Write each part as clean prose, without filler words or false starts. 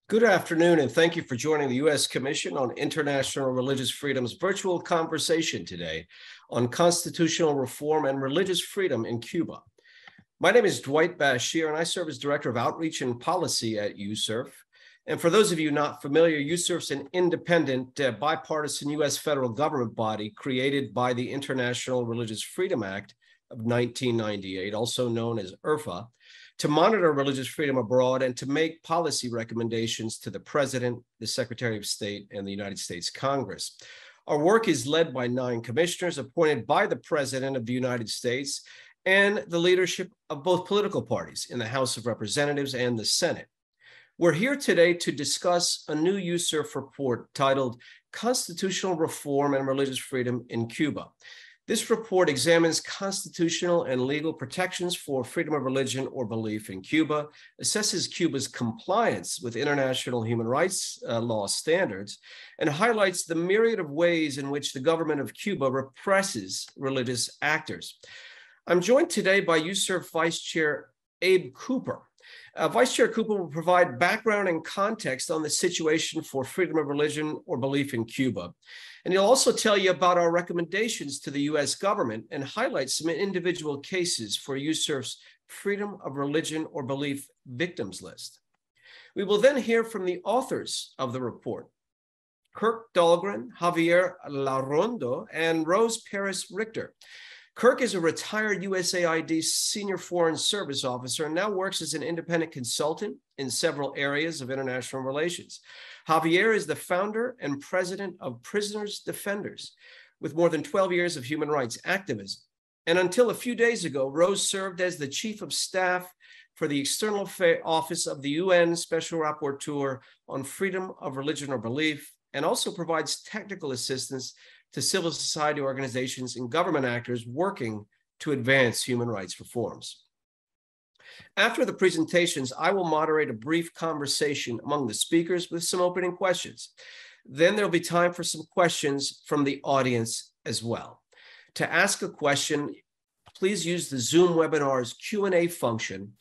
Good afternoon, and thank you for joining the U.S. Commission on International Religious Freedom's virtual conversation today on constitutional reform and religious freedom in Cuba. My name is Dwight Bashir, and I serve as Director of Outreach and Policy at USCIRF. And for those of you not familiar, USCIRF is an independent, bipartisan U.S. federal government body created by the International Religious Freedom Act of 1998, also known as IRFA, to monitor religious freedom abroad and to make policy recommendations to the President, the Secretary of State, and the United States Congress. Our work is led by 9 commissioners appointed by the President of the United States and the leadership of both political parties in the House of Representatives and the Senate. We're here today to discuss a new USCIRF report titled Constitutional Reform and Religious Freedom in Cuba. This report examines constitutional and legal protections for freedom of religion or belief in Cuba, assesses Cuba's compliance with international human rights law standards, and highlights the myriad of ways in which the government of Cuba represses religious actors. I'm joined today by USCIRF Vice Chair Abe Cooper. Vice Chair Cooper will provide background and context on the situation for freedom of religion or belief in Cuba. And he'll also tell you about our recommendations to the U.S. government and highlight some individual cases for USCIRF's Freedom of Religion or Belief Victims List. We will then hear from the authors of the report, Kirk Dalhgren, Javier Larrondo, and Rose Parris Richter. Kirk is a retired USAID Senior Foreign Service Officer and now works as an independent consultant in several areas of international relations. Javier is the founder and president of Prisoners Defenders, with more than 12 years of human rights activism. And until a few days ago, Rose served as the chief of staff for the External Affairs Office of the UN Special Rapporteur on freedom of religion or belief, and also provides technical assistance to civil society organizations and government actors working to advance human rights reforms. After the presentations, I will moderate a brief conversation among the speakers with some opening questions. Then there'll be time for some questions from the audience as well. To ask a question, please use the Zoom webinar's Q&A function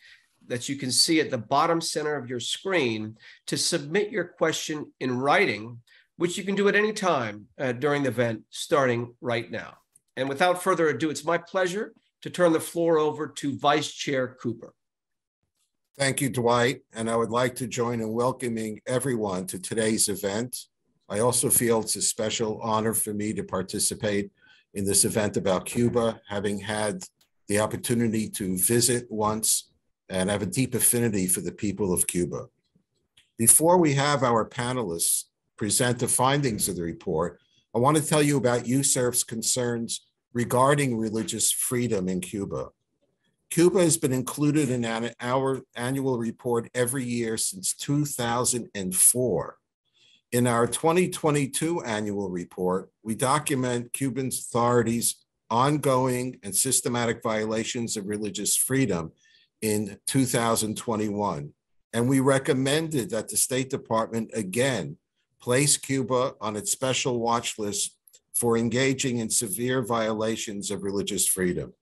that you can see at the bottom center of your screen to submit your question in writing, which you can do at any time during the event, starting right now. And without further ado, it's my pleasure to turn the floor over to Vice Chair Cooper. Thank you, Dwight. And I would like to join in welcoming everyone to today's event. I also feel it's a special honor for me to participate in this event about Cuba, having had the opportunity to visit once and have a deep affinity for the people of Cuba. Before we have our panelists present the findings of the report, I want to tell you about USCIRF's concerns regarding religious freedom in Cuba. Cuba has been included in our annual report every year since 2004. In our 2022 annual report, we document Cuban authorities' ongoing and systematic violations of religious freedom in 2021. And we recommended that the State Department again place Cuba on its special watch list for engaging in severe violations of religious freedom.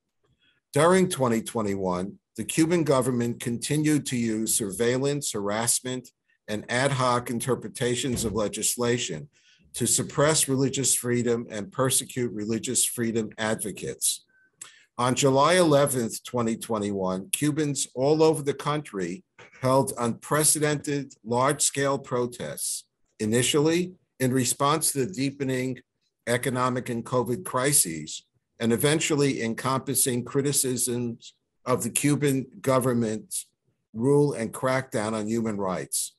During 2021, the Cuban government continued to use surveillance, harassment, and ad hoc interpretations of legislation to suppress religious freedom and persecute religious freedom advocates. On July 11th, 2021, Cubans all over the country held unprecedented large-scale protests, initially in response to the deepening economic and COVID crises, and eventually encompassing criticisms of the Cuban government's rule and crackdown on human rights.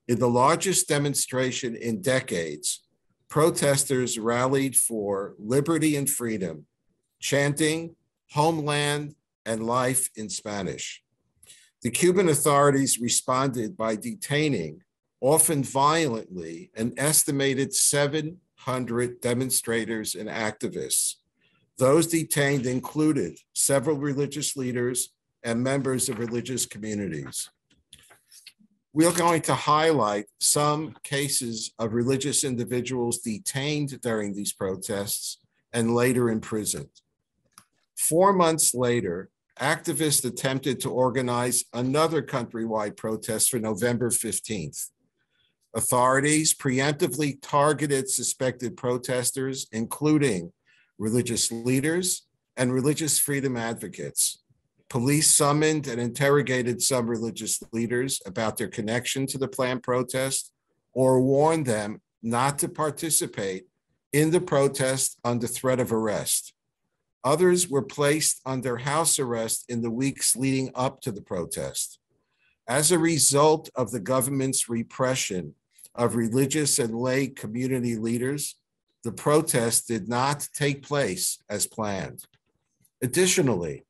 In the largest demonstration in decades, protesters rallied for liberty and freedom, chanting "Homeland and life" in Spanish. The Cuban authorities responded by detaining, often violently, an estimated 700 demonstrators and activists. Those detained included several religious leaders and members of religious communities. We are going to highlight some cases of religious individuals detained during these protests and later imprisoned. 4 months later, activists attempted to organize another countrywide protest for November 15th. Authorities preemptively targeted suspected protesters, including religious leaders and religious freedom advocates. Police summoned and interrogated some religious leaders about their connection to the planned protest or warned them not to participate in the protest under threat of arrest. Others were placed under house arrest in the weeks leading up to the protest. As a result of the government's repression of religious and lay community leaders, the protest did not take place as planned. Additionally,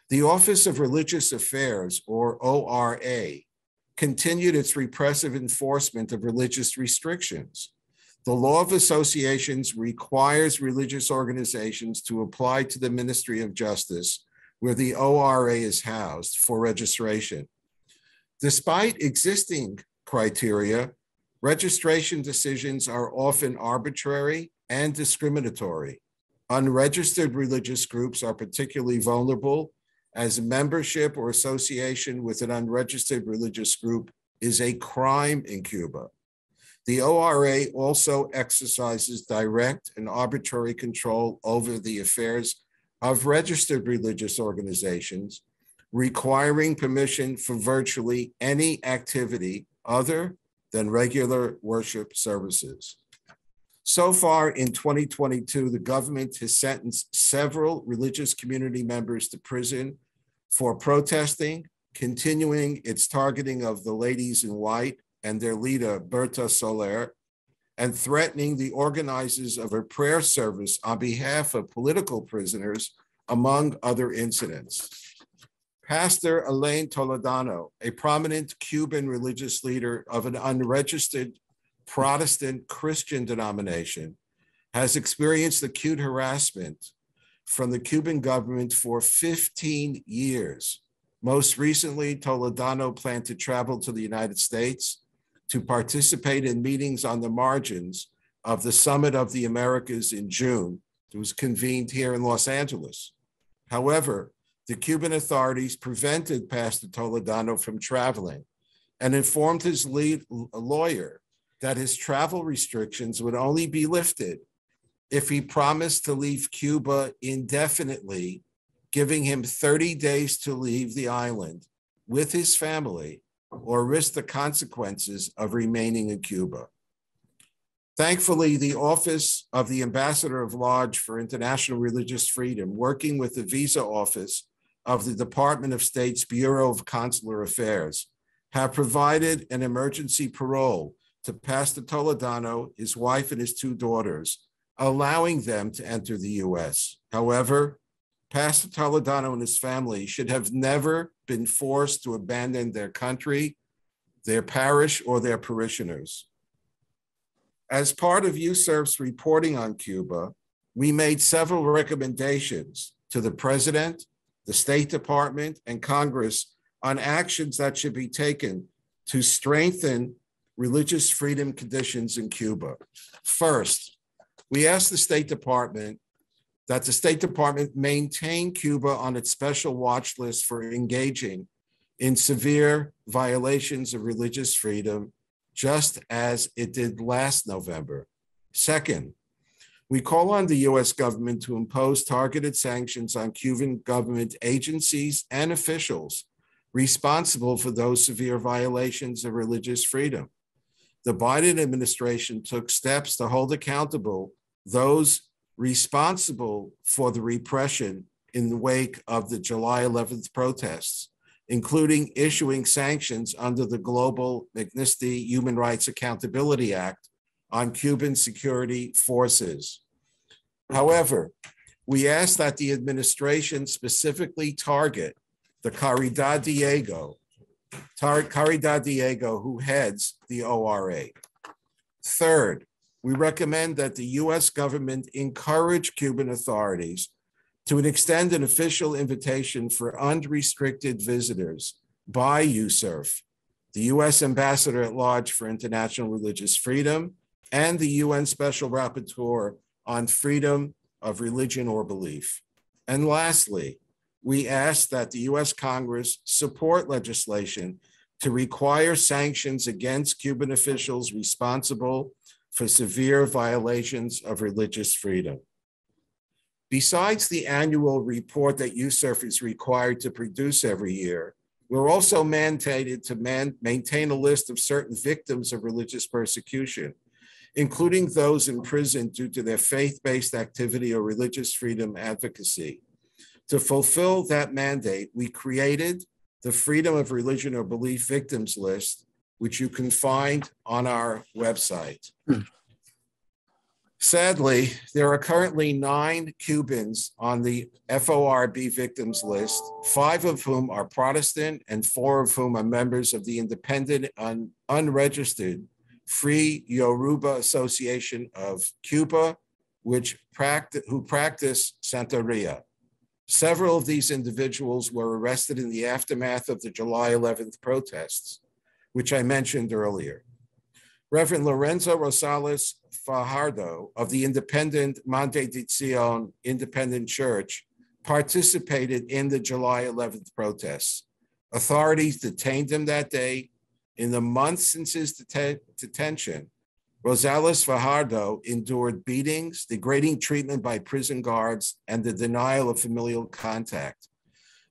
the Office of Religious Affairs, or ORA, continued its repressive enforcement of religious restrictions. The law of associations requires religious organizations to apply to the Ministry of Justice, where the ORA is housed, for registration. Despite existing criteria, registration decisions are often arbitrary and discriminatory. Unregistered religious groups are particularly vulnerable, as membership or association with an unregistered religious group is a crime in Cuba. The ORA also exercises direct and arbitrary control over the affairs of registered religious organizations, requiring permission for virtually any activity other than regular worship services. So far in 2022, the government has sentenced several religious community members to prison for protesting, continuing its targeting of the ladies in white and their leader, Berta Soler, and threatening the organizers of a prayer service on behalf of political prisoners, among other incidents. Pastor Elaine Toledano, a prominent Cuban religious leader of an unregistered Protestant Christian denomination, has experienced acute harassment from the Cuban government for 15 years. Most recently, Toledano planned to travel to the United States to participate in meetings on the margins of the Summit of the Americas in June. It was convened here in Los Angeles. However, the Cuban authorities prevented Pastor Toledano from traveling and informed his lead lawyer that his travel restrictions would only be lifted if he promised to leave Cuba indefinitely, giving him 30 days to leave the island with his family or risk the consequences of remaining in Cuba. Thankfully, the Office of the Ambassador of Large for International Religious Freedom, working with the Visa Office of the Department of State's Bureau of Consular Affairs, have provided an emergency parole to Pastor Toledano, his wife, and his 2 daughters, allowing them to enter the U.S. However, Pastor Toledano and his family should have never been forced to abandon their country, their parish, or their parishioners. As part of USCIRF's reporting on Cuba, we made several recommendations to the President, the State Department, and Congress on actions that should be taken to strengthen religious freedom conditions in Cuba. First, we asked the State Department that the State Department maintain Cuba on its special watch list for engaging in severe violations of religious freedom, just as it did last November. Second, we call on the U.S. government to impose targeted sanctions on Cuban government agencies and officials responsible for those severe violations of religious freedom. The Biden administration took steps to hold accountable those responsible for the repression in the wake of the July 11th protests, including issuing sanctions under the Global Magnitsky Human Rights Accountability Act on Cuban security forces. However, we ask that the administration specifically target the Caridad Diego, who heads the ORA. Third, we recommend that the U.S. government encourage Cuban authorities to extend an official invitation for unrestricted visitors by USCIRF, the U.S. Ambassador at Large for International Religious Freedom, and the UN Special Rapporteur on freedom of religion or belief. And lastly, we ask that the U.S. Congress support legislation to require sanctions against Cuban officials responsible for severe violations of religious freedom. Besides the annual report that USCIRF is required to produce every year, we're also mandated to maintain a list of certain victims of religious persecution, including those in prison due to their faith-based activity or religious freedom advocacy. To fulfill that mandate, we created the Freedom of Religion or Belief Victims List, which you can find on our website. Sadly, there are currently 9 Cubans on the FoRB victims list, 5 of whom are Protestant and 4 of whom are members of the independent and unregistered Free Yoruba Association of Cuba, who practice Santeria. Several of these individuals were arrested in the aftermath of the July 11th protests, which I mentioned earlier. Reverend Lorenzo Rosales Fajardo of the independent Monte de Sion Independent Church participated in the July 11th protests. Authorities detained him that day. In the months since his detention, Rosales Fajardo endured beatings, degrading treatment by prison guards, and the denial of familial contact.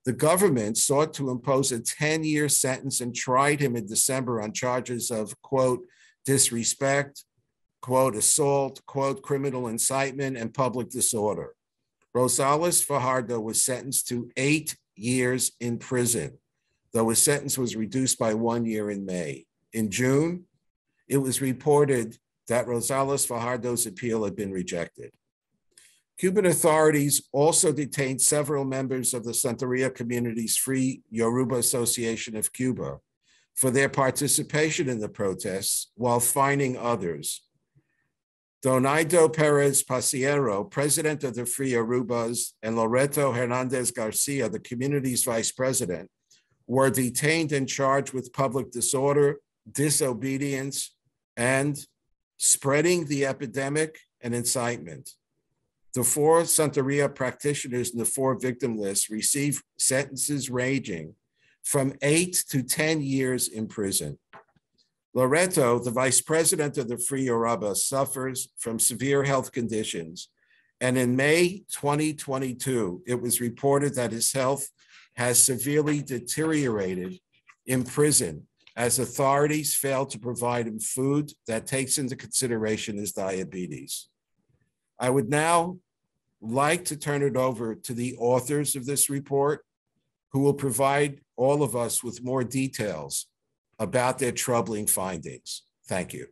The government sought to impose a 10-year sentence and tried him in December on charges of, quote, disrespect, quote, assault, quote, criminal incitement, and public disorder. Rosales Fajardo was sentenced to 8 years in prison, though his sentence was reduced by 1 year in May. In June, it was reported that Rosales Fajardo's appeal had been rejected. Cuban authorities also detained several members of the Santeria community's Free Yoruba Association of Cuba for their participation in the protests, while fining others. Donaido Perez Pasiero, president of the Free Yorubas, and Loreto Hernandez Garcia, the community's vice president, were detained and charged with public disorder, disobedience, and spreading the epidemic and incitement. The 4 Santeria practitioners in the 4 victim lists received sentences ranging from 8 to 10 years in prison. Loreto, the vice president of the Free Yoruba, suffers from severe health conditions, and in May 2022, it was reported that his health has severely deteriorated in prison as authorities failed to provide him food that takes into consideration his diabetes. I would now like to turn it over to the authors of this report, who will provide all of us with more details about their troubling findings. Thank you.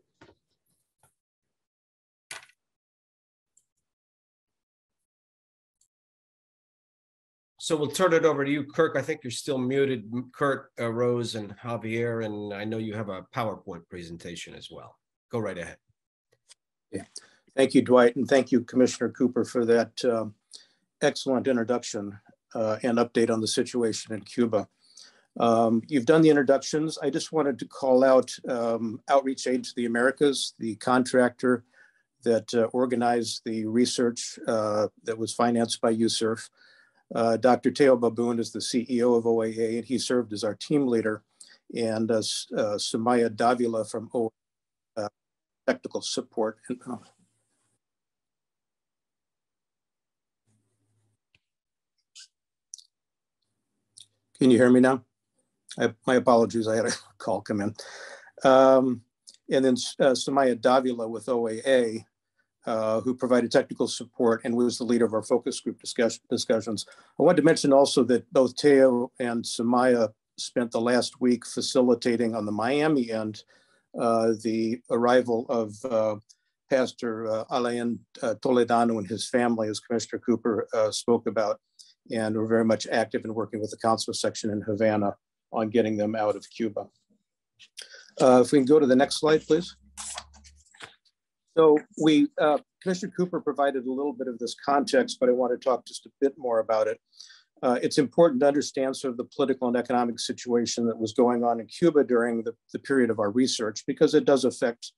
So we'll turn it over to you, Kirk. I think you're still muted, Kirk, Rose, and Javier, and I know you have a PowerPoint presentation as well. Go right ahead. Yeah. Thank you, Dwight, and thank you, Commissioner Cooper, for that excellent introduction and update on the situation in Cuba. You've done the introductions. I just wanted to call out Outreach Aid to the Americas, the contractor that organized the research that was financed by USCIRF. Dr. Teo Baboon is the CEO of OAA, and he served as our team leader, and Sumaya Davila from OAA technical support. Can you hear me now? My apologies, I had a call come in. And then Sumaya Davila with OAA, who provided technical support and was the leader of our focus group discussions. I wanted to mention also that both Teo and Sumaya spent the last week facilitating on the Miami end the arrival of Pastor Alain Toledano and his family, as Commissioner Cooper spoke about, and we're very much active in working with the consular section in Havana on getting them out of Cuba. If we can go to the next slide, please. So Commissioner Cooper provided a little bit of this context, but I want to talk just a bit more about it. It's important to understand sort of the political and economic situation that was going on in Cuba during the period of our research, because it does affect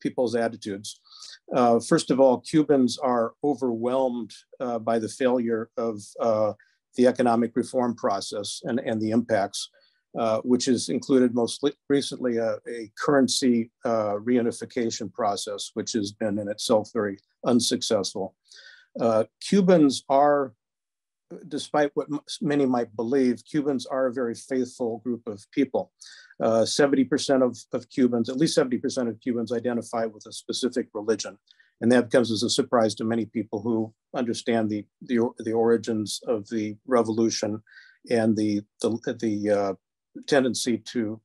people's attitudes. First of all, Cubans are overwhelmed by the failure of the economic reform process and the impacts. which has included most recently a currency reunification process, which has been in itself very unsuccessful. Cubans are, despite what many might believe, Cubans are a very faithful group of people. 70% of Cubans, at least 70% of Cubans identify with a specific religion. And that comes as a surprise to many people who understand the origins of the revolution and the tendency to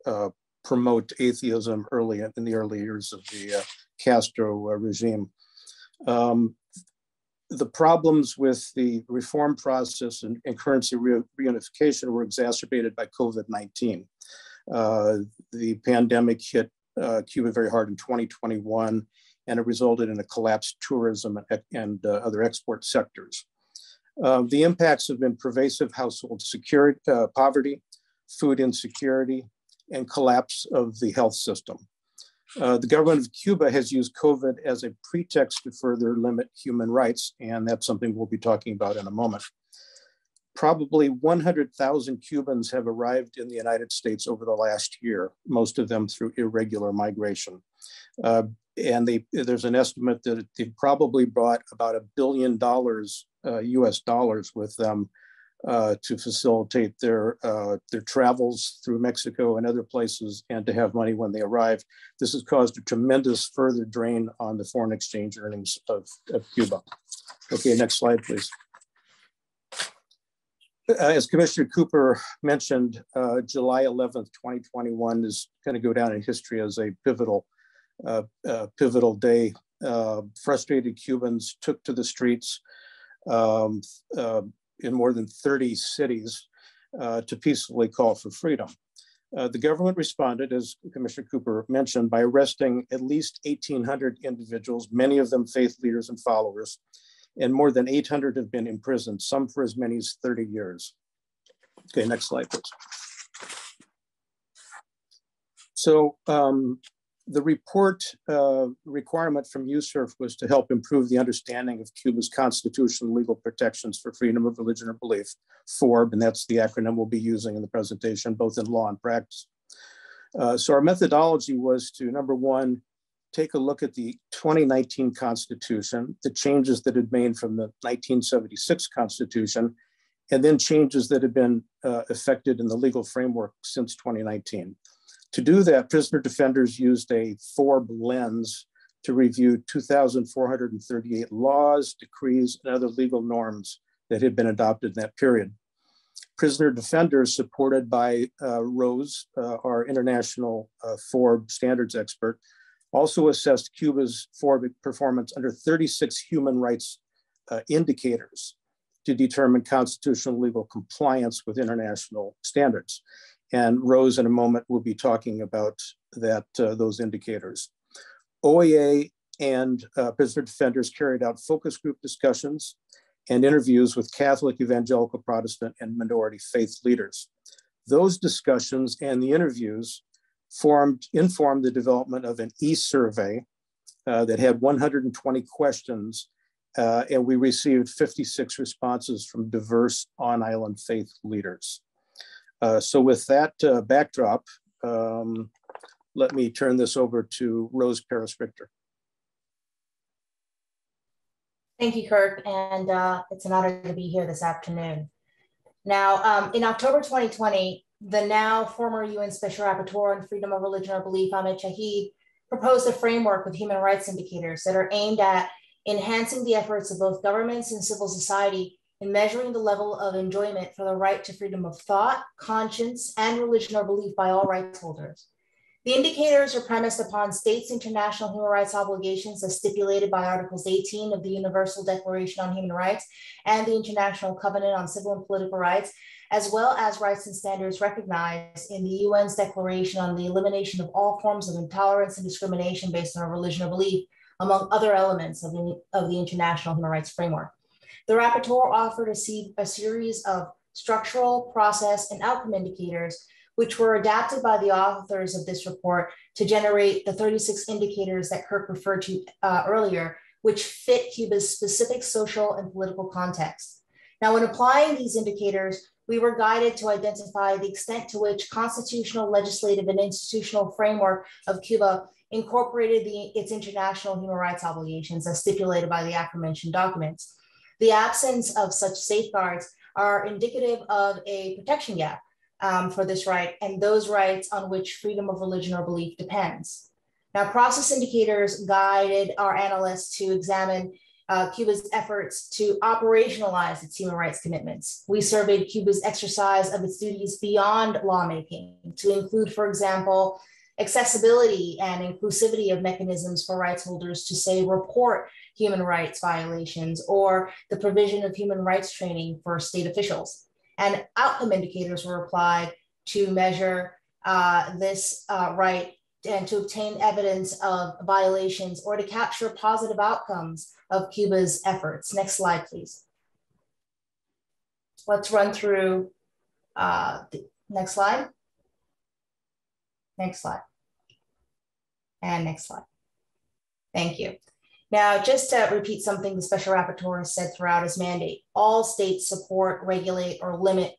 promote atheism in the early years of the Castro regime. The problems with the reform process and currency reunification were exacerbated by COVID-19. The pandemic hit Cuba very hard in 2021, and it resulted in a collapsed tourism and other export sectors. The impacts have been pervasive household security, poverty, food insecurity, and collapse of the health system. The government of Cuba has used COVID as a pretext to further limit human rights, and that's something we'll be talking about in a moment. Probably 100,000 Cubans have arrived in the United States over the last year, most of them through irregular migration. And there's an estimate that they probably brought about $1 billion US dollars with them to facilitate their travels through Mexico and other places, and to have money when they arrive. This has caused a tremendous further drain on the foreign exchange earnings of Cuba. Okay, next slide, please. As Commissioner Cooper mentioned, July 11th, 2021 is going to go down in history as a pivotal day. Frustrated Cubans took to the streets in more than 30 cities to peacefully call for freedom. The government responded, as Commissioner Cooper mentioned, by arresting at least 1,800 individuals, many of them faith leaders and followers, and more than 800 have been imprisoned, some for as many as 30 years. Okay, next slide, please. So the report requirement from USCIRF was to help improve the understanding of Cuba's constitutional legal protections for freedom of religion or belief, FoRB, and that's the acronym we'll be using in the presentation, both in law and practice. So our methodology was to, number one, take a look at the 2019 Constitution, the changes that had made from the 1976 Constitution, and then changes that had been effected in the legal framework since 2019. To do that, prisoner defenders used a FoRB lens to review 2,438 laws, decrees, and other legal norms that had been adopted in that period. Prisoner defenders, supported by Rose, our international FoRB standards expert, also assessed Cuba's FoRB performance under 36 human rights indicators to determine constitutional legal compliance with international standards. And Rose in a moment will be talking about that, those indicators. OAA and prisoner defenders carried out focus group discussions and interviews with Catholic, evangelical, Protestant, and minority faith leaders. Those discussions and the interviews informed the development of an e-survey that had 120 questions, and we received 56 responses from diverse on-island faith leaders. So with that backdrop, let me turn this over to Rose Parris Richter. Thank you, Kirk, and it's an honor to be here this afternoon. Now, in October 2020, the now former UN Special Rapporteur on Freedom of Religion or Belief, Ahmed Shahid, proposed a framework with human rights indicators that are aimed at enhancing the efforts of both governments and civil society in measuring the level of enjoyment for the right to freedom of thought, conscience, and religion or belief by all rights holders. The indicators are premised upon states' international human rights obligations as stipulated by Articles 18 of the Universal Declaration on Human Rights and the International Covenant on Civil and Political Rights, as well as rights and standards recognized in the UN's Declaration on the Elimination of All Forms of Intolerance and Discrimination based on religion or belief, among other elements of the International Human Rights Framework. The rapporteur offered a series of structural, process, and outcome indicators which were adapted by the authors of this report to generate the 36 indicators that Kirk referred to earlier, which fit Cuba's specific social and political context. Now, when applying these indicators, we were guided to identify the extent to which constitutional, legislative, and institutional framework of Cuba incorporated its international human rights obligations as stipulated by the aforementioned documents. The absence of such safeguards are indicative of a protection gap for this right and those rights on which freedom of religion or belief depends. Now, process indicators guided our analysts to examine Cuba's efforts to operationalize its human rights commitments. We surveyed Cuba's exercise of its duties beyond lawmaking to include, for example, accessibility and inclusivity of mechanisms for rights holders to, say, report human rights violations or the provision of human rights training for state officials. And outcome indicators were applied to measure this right and to obtain evidence of violations or to capture positive outcomes of Cuba's efforts. Next slide, please. Let's run through the next slide. Next slide. And next slide. Thank you. Now, just to repeat something the Special Rapporteur has said throughout his mandate, all states support, regulate, or limit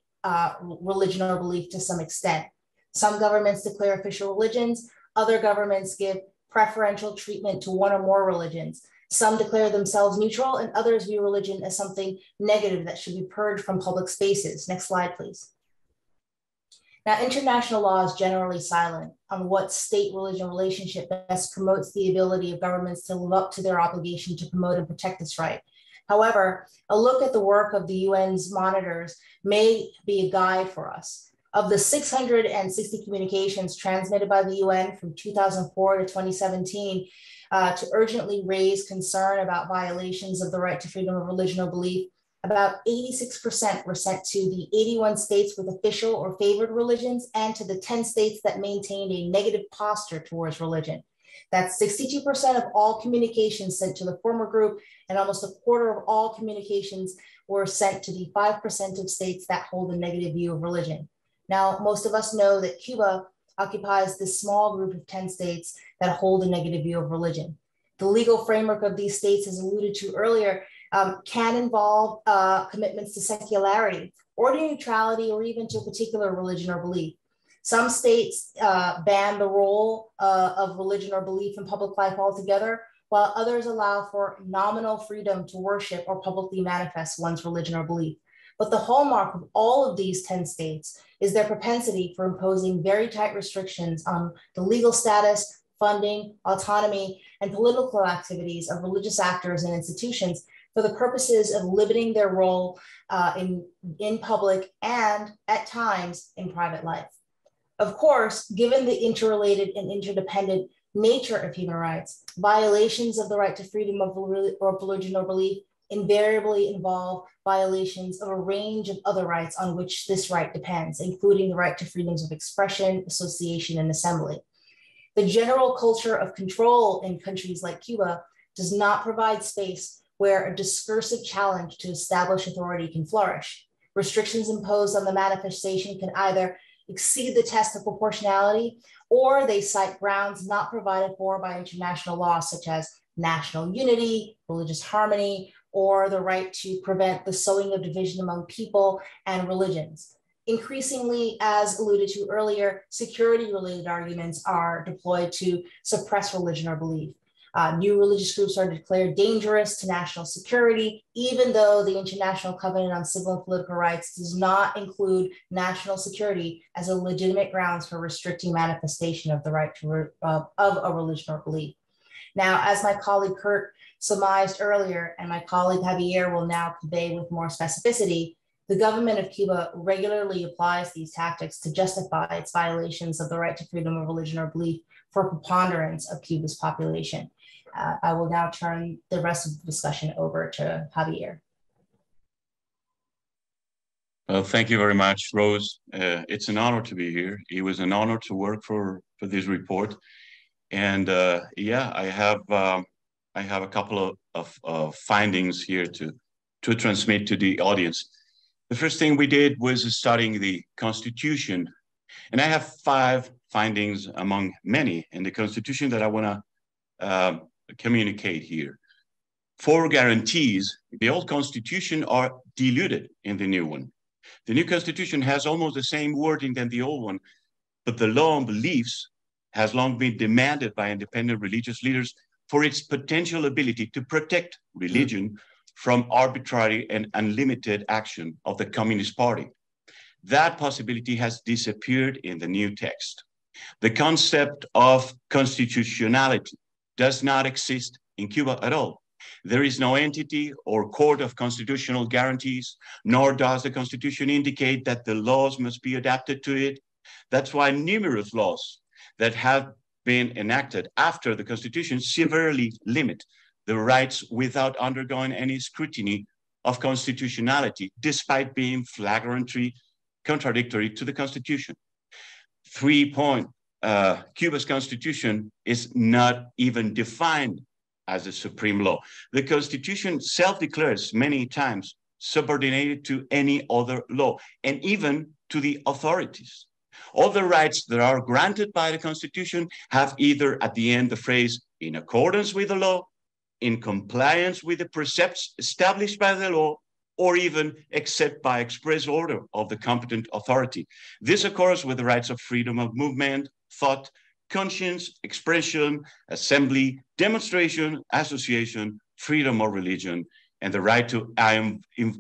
religion or belief to some extent. Some governments declare official religions, other governments give preferential treatment to one or more religions. Some declare themselves neutral, and others view religion as something negative that should be purged from public spaces. Next slide, please. Now, international law is generally silent on what state-religion relationship best promotes the ability of governments to live up to their obligation to promote and protect this right. However, a look at the work of the UN's monitors may be a guide for us. Of the 660 communications transmitted by the UN from 2004 to 2017 to urgently raise concern about violations of the right to freedom of religion or belief, about 86% were sent to the 81 states with official or favored religions and to the 10 states that maintained a negative posture towards religion. That's 62% of all communications sent to the former group, and almost a quarter of all communications were sent to the 5% of states that hold a negative view of religion. Now, most of us know that Cuba occupies this small group of 10 states that hold a negative view of religion. The legal framework of these states, as alluded to earlier, can involve commitments to secularity or to neutrality or even to a particular religion or belief. Some states ban the role of religion or belief in public life altogether, while others allow for nominal freedom to worship or publicly manifest one's religion or belief. But the hallmark of all of these 10 states is their propensity for imposing very tight restrictions on the legal status, funding, autonomy, and political activities of religious actors and institutions for the purposes of limiting their role in public and, at times, in private life. Of course, given the interrelated and interdependent nature of human rights, violations of the right to freedom of religion or belief invariably involve violations of a range of other rights on which this right depends, including the right to freedoms of expression, association, and assembly. The general culture of control in countries like Cuba does not provide space where a discursive challenge to established authority can flourish. Restrictions imposed on the manifestation can either exceed the test of proportionality, or they cite grounds not provided for by international law, such as national unity, religious harmony, or the right to prevent the sowing of division among people and religions. Increasingly, as alluded to earlier, security-related arguments are deployed to suppress religion or belief. New religious groups are declared dangerous to national security, even though the International Covenant on Civil and Political Rights does not include national security as a legitimate grounds for restricting manifestation of the right to of a religion or belief. Now, as my colleague Kirk surmised earlier, and my colleague Javier will now convey with more specificity, the government of Cuba regularly applies these tactics to justify its violations of the right to freedom of religion or belief for a preponderance of Cuba's population. I will now turn the rest of the discussion over to Javier. Well, thank you very much, Rose. It's an honor to be here. It was an honor to work for this report. And yeah, I have a couple of findings here to transmit to the audience. The first thing we did was studying the Constitution. And I have 5 findings among many in the Constitution that I want to communicate here. 4 guarantees, the old Constitution are diluted in the new one. The new constitution has almost the same wording than the old one, but the law on beliefs has long been demanded by independent religious leaders for its potential ability to protect religion from arbitrary and unlimited action of the Communist Party. That possibility has disappeared in the new text. The concept of constitutionality does not exist in Cuba at all. There is no entity or court of constitutional guarantees, nor does the Constitution indicate that the laws must be adapted to it. That's why numerous laws that have been enacted after the Constitution severely limit the rights without undergoing any scrutiny of constitutionality, despite being flagrantly contradictory to the Constitution. 3 point, Cuba's Constitution is not even defined as a supreme law. The Constitution self-declares many times subordinated to any other law, and even to the authorities. All the rights that are granted by the Constitution have either at the end the phrase, in accordance with the law, in compliance with the precepts established by the law, or even except by express order of the competent authority. This occurs with the rights of freedom of movement, thought, conscience, expression, assembly, demonstration, association, freedom of religion, and the right to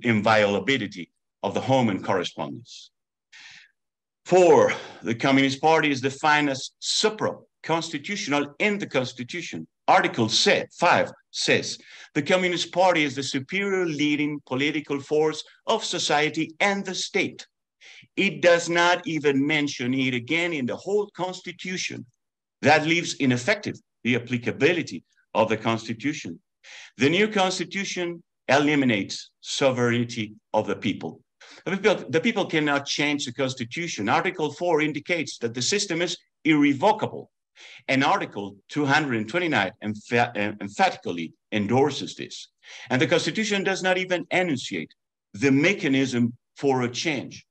inviolability of the home and correspondence. 4, the Communist Party is defined as supra-constitutional in the Constitution. Article 5 says, the Communist Party is the superior leading political force of society and the state. It does not even mention it again in the whole Constitution. That leaves ineffective the applicability of the Constitution. The new Constitution eliminates sovereignty of the people. The people cannot change the Constitution. Article 4 indicates that the system is irrevocable, and Article 229 emphatically endorses this. And the Constitution does not even enunciate the mechanism for a change.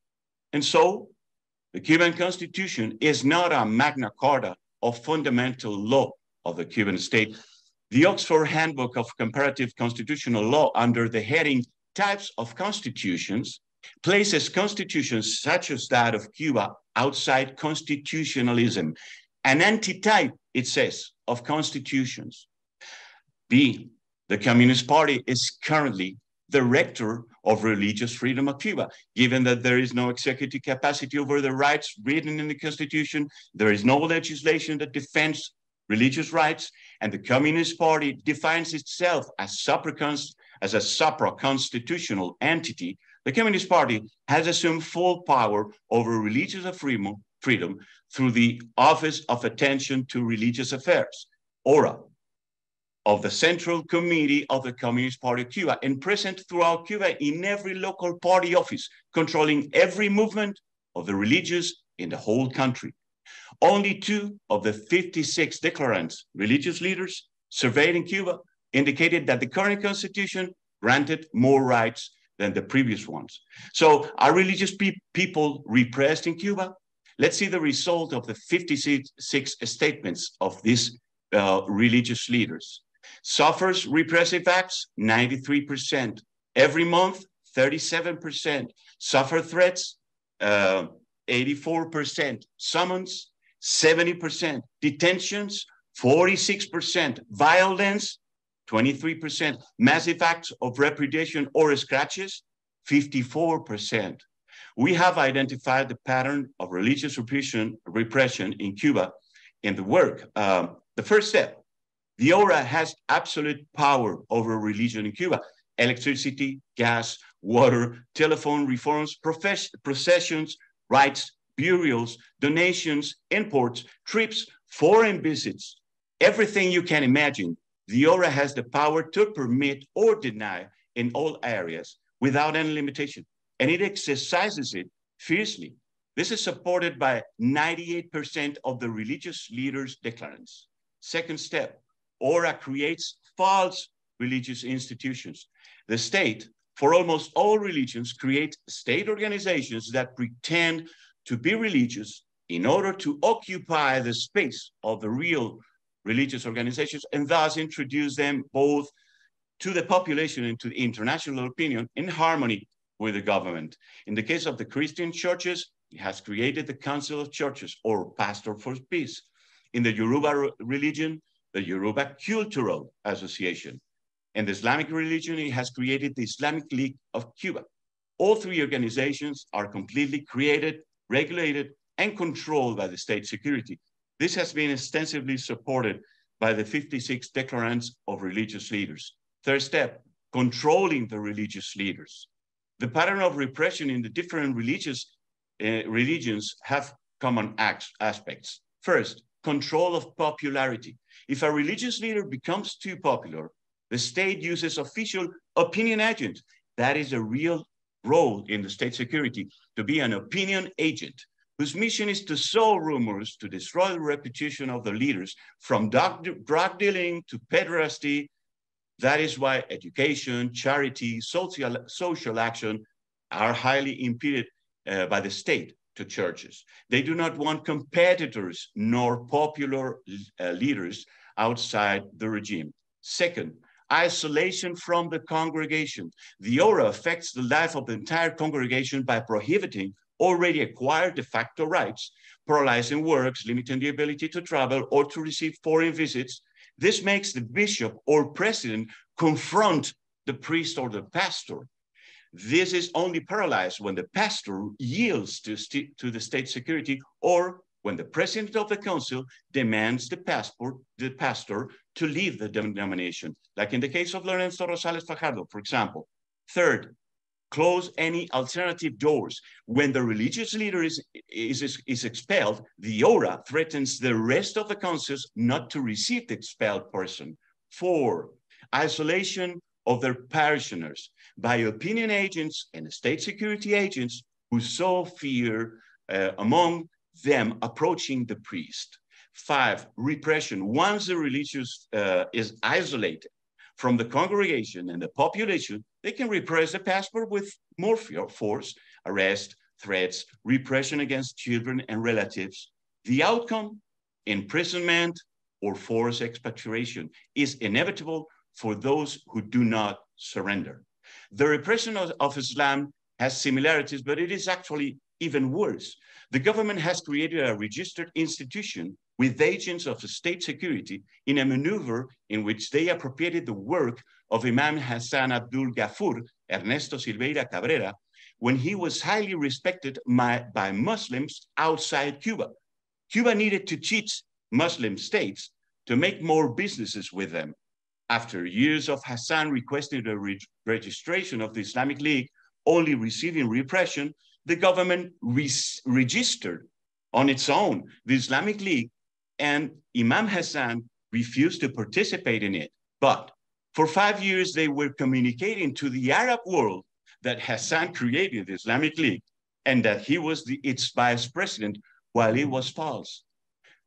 And so, the Cuban Constitution is not a Magna Carta of fundamental law of the Cuban state. The Oxford Handbook of Comparative Constitutional Law, under the heading Types of Constitutions, places constitutions such as that of Cuba outside constitutionalism, an antitype, it says, of constitutions. B, the Communist Party is currently the rector of religious freedom of Cuba. Given that there is no executive capacity over the rights written in the Constitution, there is no legislation that defends religious rights, and the Communist Party defines itself as a supra-constitutional entity, the Communist Party has assumed full power over religious freedom through the Office of Attention to Religious Affairs, ORA, of the Central Committee of the Communist Party of Cuba, and present throughout Cuba in every local party office, controlling every movement of the religious in the whole country. Only 2 of the 56 declarants, religious leaders, surveyed in Cuba, indicated that the current constitution granted more rights than the previous ones. So are religious people repressed in Cuba? Let's see the result of the 56 statements of these religious leaders. Suffers repressive acts, 93%. Every month, 37%. Suffer threats, 84%. Summons, 70%. Detentions, 46%. Violence, 23%. Massive acts of repudiation or scratches, 54%. We have identified the pattern of religious repression in Cuba in the work. The first step, the ORA has absolute power over religion in Cuba. Electricity, gas, water, telephone reforms, processions, rites, burials, donations, imports, trips, foreign visits, everything you can imagine. The ORA has the power to permit or deny in all areas without any limitation, and it exercises it fiercely. This is supported by 98% of the religious leaders' declarants. Second step, ORA creates false religious institutions. The state, for almost all religions, creates state organizations that pretend to be religious in order to occupy the space of the real religious organizations, and thus introduce them both to the population and to the international opinion in harmony with the government. In the case of the Christian churches, it has created the Council of Churches, or Pastor for Peace. In the Yoruba religion, the Yoruba Cultural Association. In the Islamic religion, it has created the Islamic League of Cuba. All three organizations are completely created, regulated, and controlled by the state security. This has been extensively supported by the 56 declarants of religious leaders. Third step, controlling the religious leaders. The pattern of repression in the different religions have common aspects. First, control of popularity. If a religious leader becomes too popular, the state uses official opinion agents. That is a real role in the state security, to be an opinion agent whose mission is to sow rumors to destroy the reputation of the leaders, from drug dealing to pederasty. That is why education, charity, social action are highly impeded by the state to churches. They do not want competitors nor popular leaders outside the regime. Second, isolation from the congregation. The aura affects the life of the entire congregation by prohibiting already acquired de facto rights, paralyzing works, limiting the ability to travel or to receive foreign visits. This makes the bishop or president confront the priest or the pastor. This is only paralyzed when the pastor yields to the state security, or when the president of the council demands the pastor to leave the denomination, like in the case of Lorenzo Rosales Fajardo, for example. Third, close any alternative doors. When the religious leader is expelled, the aura threatens the rest of the councils not to receive the expelled person. Four, isolation of their parishioners by opinion agents and state security agents who sow fear among them approaching the priest. Five, repression. Once the religious is isolated from the congregation and the population, they can repress the pastor with more force, arrest, threats, repression against children and relatives. The outcome, imprisonment or forced expatriation, is inevitable for those who do not surrender. The repression of Islam has similarities, but it is actually even worse. The government has created a registered institution with agents of the state security in a maneuver in which they appropriated the work of Imam Hassan Abdul Ghaffur, Ernesto Silveira Cabrera, when he was highly respected by Muslims outside Cuba. Cuba needed to teach Muslim states to make more businesses with them. After years of Hassan requesting the registration of the Islamic League, only receiving repression, the government registered on its own the Islamic League, and Imam Hassan refused to participate in it. But for 5 years, they were communicating to the Arab world that Hassan created the Islamic League and that he was its vice president, while it was false.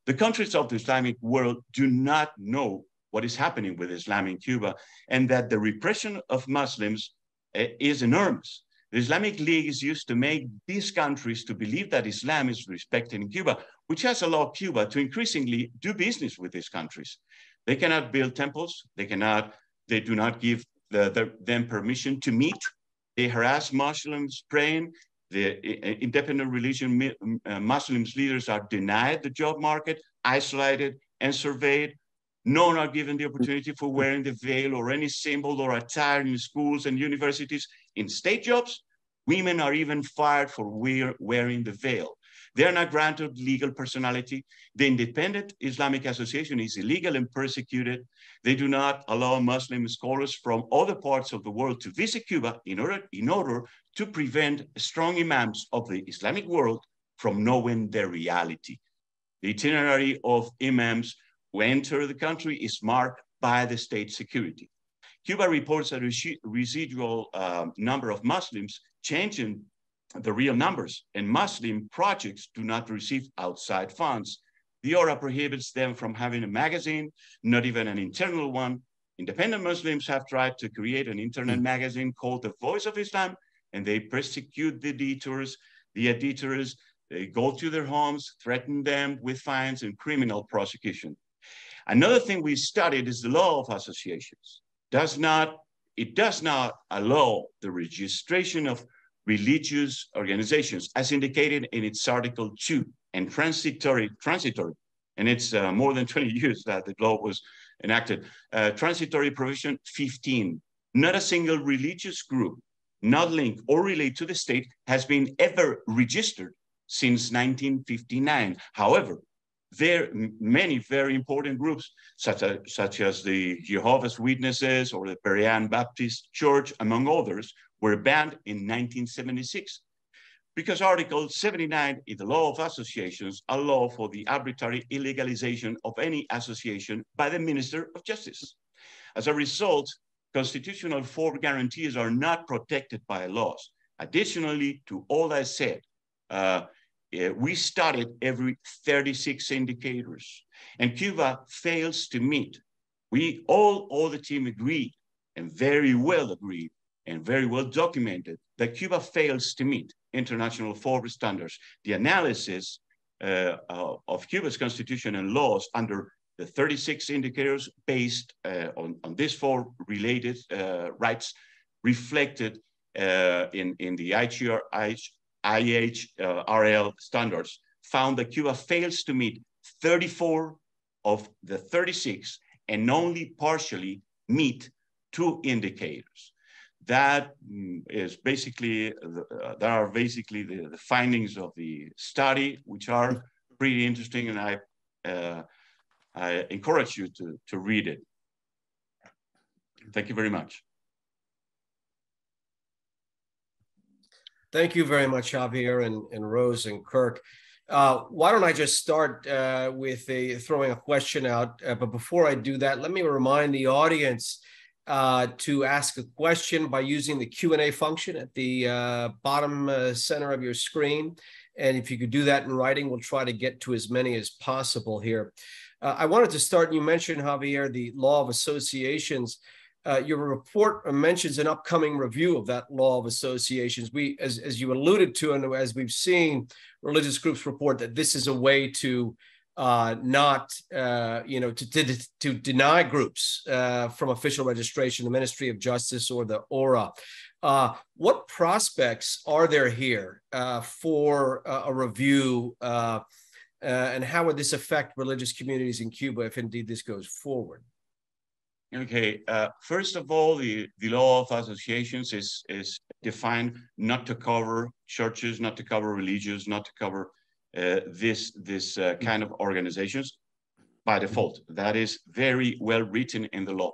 The countries of the Islamic world do not know what is happening with Islam in Cuba, and that the repression of Muslims is enormous. The Islamic League is used to make these countries to believe that Islam is respected in Cuba, which has allowed Cuba to increasingly do business with these countries. They cannot build temples. They do not give them permission to meet. They harass Muslims praying. The independent religion Muslims leaders are denied the job market, isolated and surveyed. None are given the opportunity for wearing the veil or any symbol or attire in schools and universities. In state jobs, women are even fired for wearing the veil. They are not granted legal personality. The Independent Islamic Association is illegal and persecuted. They do not allow Muslim scholars from other parts of the world to visit Cuba in order to prevent strong imams of the Islamic world from knowing their reality. The itinerary of imams who enter the country is marked by the state security. Cuba reports a residual number of Muslims changing the real numbers, and Muslim projects do not receive outside funds. The ORA prohibits them from having a magazine, not even an internal one. Independent Muslims have tried to create an internet magazine called The Voice of Islam, and they persecute the editors. They go to their homes, threaten them with fines and criminal prosecution. Another thing we studied is the law of associations. It does not allow the registration of religious organizations, as indicated in its Article 2, and transitory, and it's more than 20 years that the law was enacted. Transitory provision 15, not a single religious group not linked or related to the state has been ever registered since 1959. However, there are many very important groups, such as the Jehovah's Witnesses or the Berean Baptist Church, among others, were banned in 1976. Because Article 79 in the Law of Associations allow for the arbitrary illegalization of any association by the Minister of Justice. As a result, constitutional FoRB guarantees are not protected by laws. Additionally to all I said, we studied every 36 indicators, and Cuba fails to meet. We all the team agreed, and very well agreed, and very well documented, that Cuba fails to meet international FoRB standards. The analysis of Cuba's constitution and laws under the 36 indicators based on these four related rights reflected in the IHRL standards found that Cuba fails to meet 34 of the 36 and only partially meet 2 indicators. That is basically, that are basically the findings of the study, which are pretty interesting, and I encourage you to read it. Thank you very much. Thank you very much, Javier and Rose and Kirk. Why don't I just start with throwing a question out, but before I do that, let me remind the audience to ask a question by using the Q&A function at the bottom center of your screen. And if you could do that in writing, we'll try to get to as many as possible here. I wanted to start, you mentioned, Javier, the law of associations. Your report mentions an upcoming review of that law of associations. As you alluded to, and as we've seen religious groups report, that this is a way to to deny groups from official registration, the Ministry of Justice or the ORA. What prospects are there here for a review, and how would this affect religious communities in Cuba if indeed this goes forward? Okay, first of all, the law of associations is defined not to cover churches, not to cover religions, not to cover this kind of organizations by default. That is very well written in the law.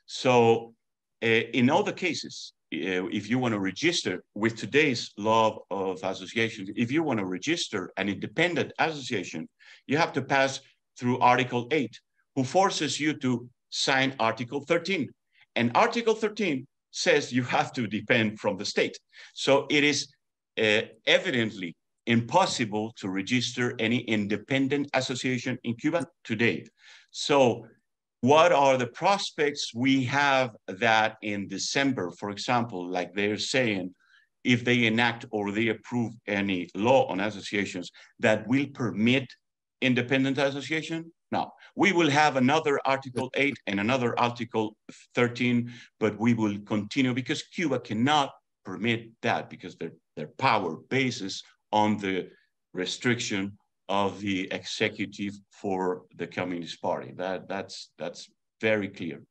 So in all the cases, if you want to register with today's law of associations, if you want to register an independent association, you have to pass through Article 8, who forces you to sign Article 13. And Article 13 says you have to depend from the state. So it is evidently impossible to register any independent association in Cuba today. So what are the prospects? We have that in December, for example, like they're saying, if they enact or they approve any law on associations that will permit independent association. Now, we will have another Article 8 and another Article 13, but we will continue because Cuba cannot permit that because their power bases on the restriction of the executive for the Communist Party. That's very clear.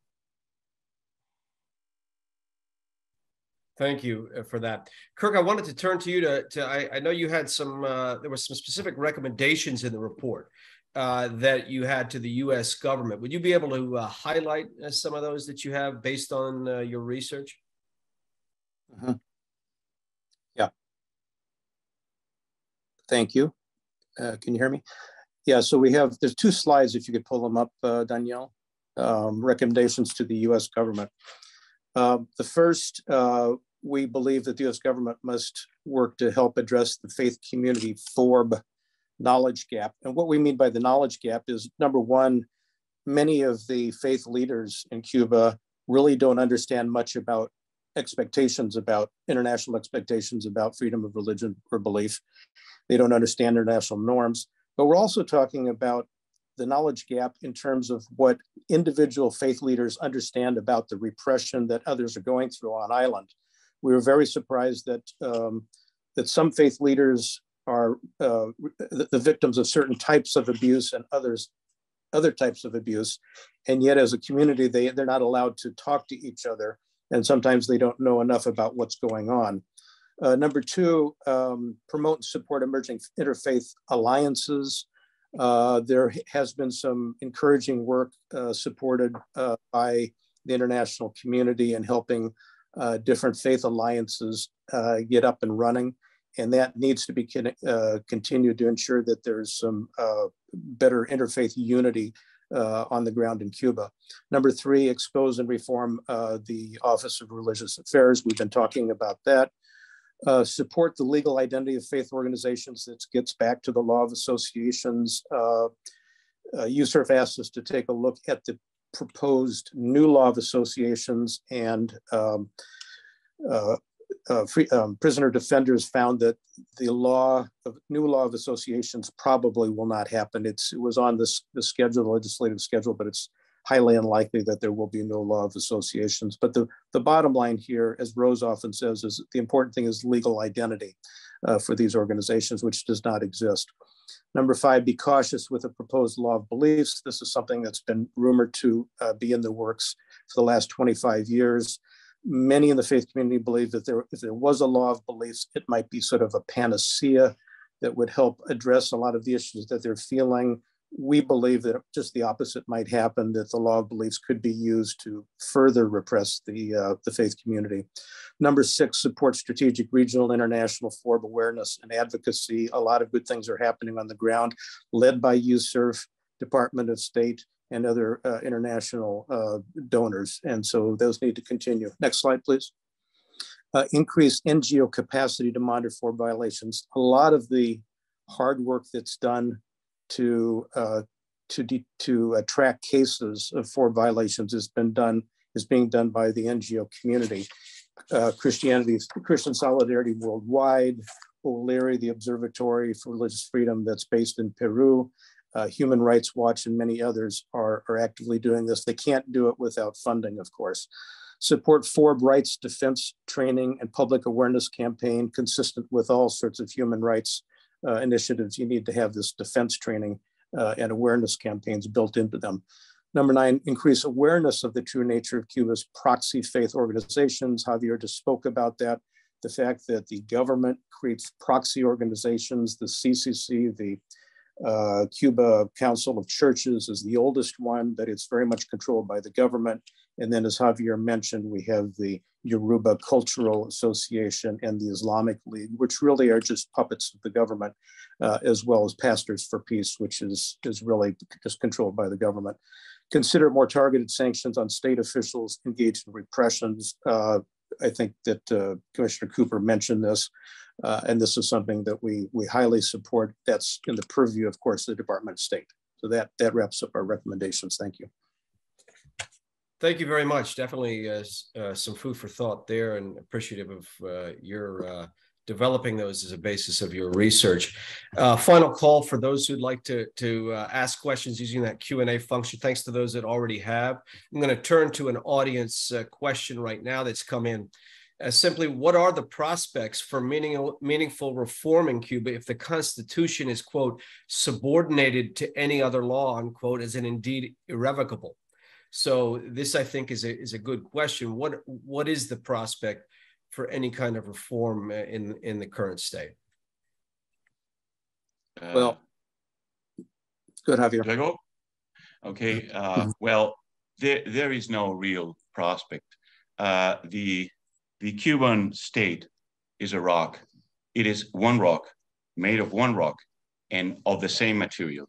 Thank you for that. Kirk, I wanted to turn to you I know you had some, there were some specific recommendations in the report that you had to the US government. Would you be able to highlight some of those that you have based on your research? Mm-hmm. Yeah. Thank you. Can you hear me? Yeah, so there's 2 slides, if you could pull them up, Danielle. Recommendations to the US government. The first, we believe that the US government must work to help address the faith community FoRB knowledge gap. And what we mean by the knowledge gap is, number one, many of the faith leaders in Cuba really don't understand much about international expectations about freedom of religion or belief. They don't understand international norms. But we're also talking about the knowledge gap in terms of what individual faith leaders understand about the repression that others are going through on island. We were very surprised that that some faith leaders are the victims of certain types of abuse and other types of abuse, and yet as a community they're not allowed to talk to each other, and sometimes they don't know enough about what's going on. Number two, promote and support emerging interfaith alliances. There has been some encouraging work supported by the international community in helping different faith alliances get up and running. And that needs to be continued to ensure that there's some better interfaith unity on the ground in Cuba. Number three, expose and reform the Office of Religious Affairs. We've been talking about that. Support the legal identity of faith organizations. That gets back to the law of associations. USCIRF asked us to take a look at the proposed new law of associations, and prisoner defenders found that the new law of associations probably will not happen. It was on the schedule, the legislative schedule, but it's highly unlikely that there will be no law of associations. But the bottom line here, as Rose often says, is the important thing is legal identity for these organizations, which does not exist. Number five, be cautious with the proposed law of beliefs. This is something that's been rumored to be in the works for the last 25 years. Many in the faith community believe that if there was a law of beliefs, it might be sort of a panacea that would help address a lot of the issues that they're feeling. We believe that just the opposite might happen, that the law of beliefs could be used to further repress the faith community. Number six, support strategic regional international FoRB awareness and advocacy. A lot of good things are happening on the ground, led by USCIRF, Department of State, and other international donors. And so those need to continue. Next slide, please. Increase NGO capacity to monitor FoRB violations. A lot of the hard work that's done to track cases of FoRB violations is being done by the NGO community. Christian Solidarity Worldwide, O'Leary, the Observatory for Religious Freedom that's based in Peru, Human Rights Watch, and many others are actively doing this. They can't do it without funding, of course. Support FoRB rights defense training and public awareness campaign consistent with all sorts of human rights initiatives. You need to have this defense training and awareness campaigns built into them. Number nine, increase awareness of the true nature of Cuba's proxy faith organizations. Javier just spoke about that. The fact that the government creates proxy organizations, the CCC, the Cuba Council of Churches is the oldest one, that it's very much controlled by the government. And then as Javier mentioned, we have the Yoruba Cultural Association and the Islamic League, which really are just puppets of the government, as well as Pastors for Peace, which is really just controlled by the government. Consider more targeted sanctions on state officials engaged in repressions. I think that Commissioner Cooper mentioned this, and this is something that we highly support. That's in the purview, of course, of the Department of State. So that wraps up our recommendations. Thank you. Thank you very much. Definitely some food for thought there, and appreciative of your developing those as a basis of your research. Final call for those who'd like to ask questions using that Q&A function. Thanks to those that already have. I'm going to turn to an audience question right now that's come in. Simply, what are the prospects for meaningful reform in Cuba if the Constitution is, quote, subordinated to any other law, unquote, as in indeed irrevocable? So this, I think, is a good question. What is the prospect for any kind of reform in the current state? Well, good, Javier. Can I go? Okay. Well, there is no real prospect. The Cuban state is a rock. It is one rock, made of one rock, and of the same material.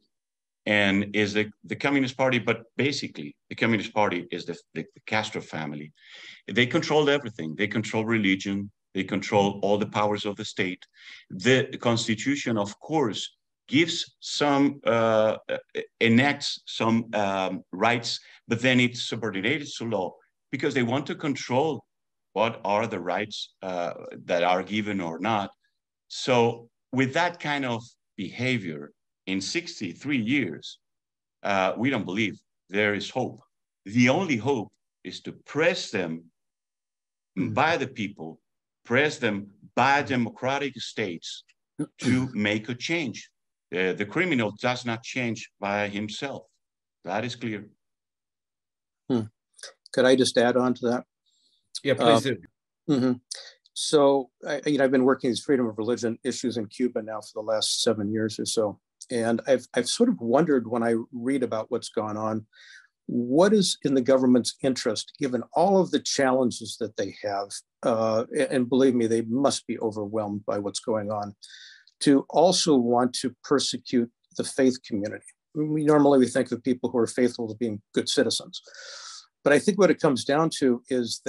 And is the Communist Party, but basically the Communist Party is the Castro family. They control everything. They control religion. They control all the powers of the state. The Constitution, of course, gives some, enacts some rights, but then it's subordinated to law because they want to control what are the rights that are given or not. So with that kind of behavior, in 63 years, we don't believe there is hope. The only hope is to press them by the people press them by democratic states to make a change. The criminal does not change by himself. That is clear. Could I just add on to that? Yeah, please do. So, I've been working these freedom of religion issues in Cuba now for the last 7 years or so. And I've sort of wondered when I read about what's gone on, what is in the government's interest, given all of the challenges that they have, and believe me, they must be overwhelmed by what's going on, to also want to persecute the faith community. We think of people who are faithful as being good citizens. But I think what it comes down to is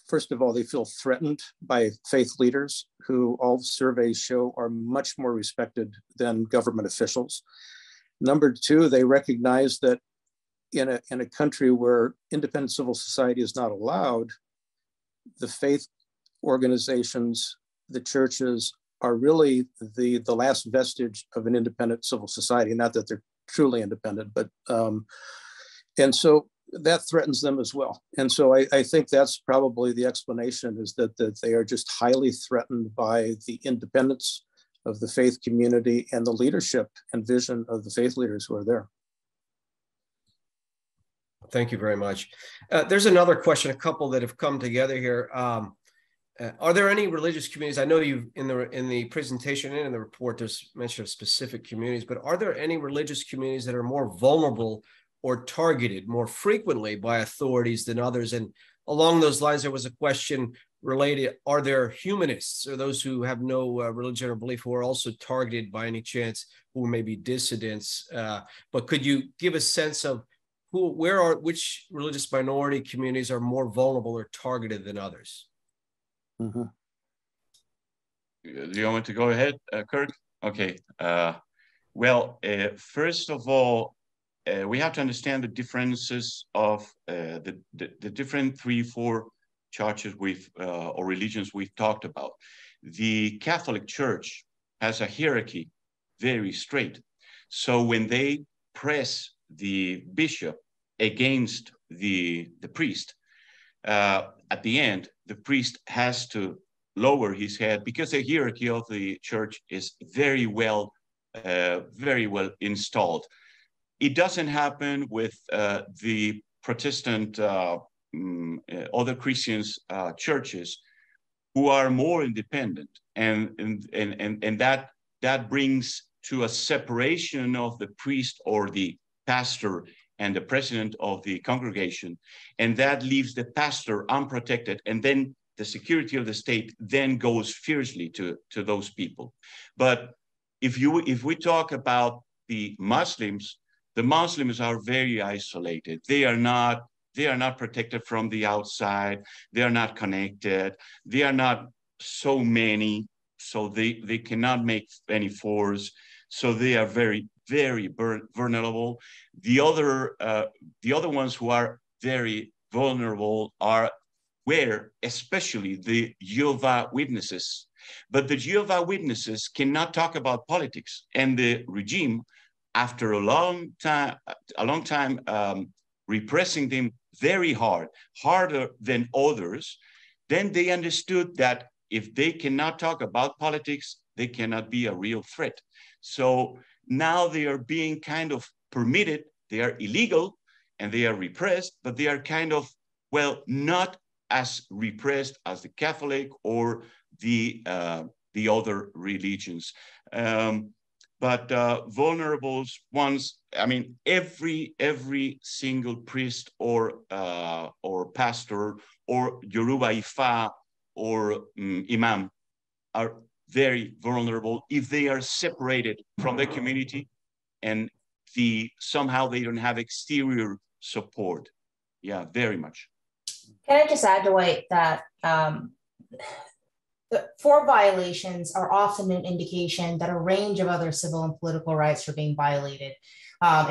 first of all, they feel threatened by faith leaders who all surveys show are much more respected than government officials. Number two, they recognize that in a country where independent civil society is not allowed, the faith organizations, the churches, are really the last vestige of an independent civil society. Not that they're truly independent, but and so that threatens them as well. And so I think that's probably the explanation, is that they are just highly threatened by the independence of the faith community and the leadership and vision of the faith leaders who are there. Thank you very much. There's another question, a couple that have come together here. Are there any religious communities? I know you in the presentation and in the report, there's mention of specific communities, but are there any religious communities that are more vulnerable or targeted more frequently by authorities than others? And along those lines, there was a question related, are there humanists or those who have no religion or belief who are also targeted by any chance, who may be dissidents? But could you give a sense of which religious minority communities are more vulnerable or targeted than others? Do you want me to go ahead, Kirk? Okay. Well, first of all, we have to understand the differences of the different 3-4 churches or religions we've talked about. The Catholic Church has a hierarchy, very straight. So when they press the bishop against the priest, at the end, the priest has to lower his head, because the hierarchy of the church is very well installed. It doesn't happen with the Protestant, other Christians churches, who are more independent, and that brings to a separation of the priest or the pastor and the president of the congregation, and that leaves the pastor unprotected, and then the security of the state then goes fiercely to those people. But if we talk about the Muslims are very isolated. They are not protected from the outside. They are not connected. They are not so many, so they cannot make any force. So they are very, very vulnerable. The other ones who are very vulnerable were especially the Jehovah's Witnesses. But the Jehovah's Witnesses cannot talk about politics, and the regime, after a long time repressing them very hard, harder than others, then they understood that if they cannot talk about politics, they cannot be a real threat. So now they are being kind of permitted. They are illegal and they are repressed, but they are kind of, well, not as repressed as the Catholic or the other religions. But vulnerable ones, I mean, every single priest or pastor or Yoruba Ifa or imam are very vulnerable if they are separated from the community and somehow they don't have exterior support. Yeah, very much. Can I just add, Dwight, that the FoRB violations are often an indication that a range of other civil and political rights are being violated,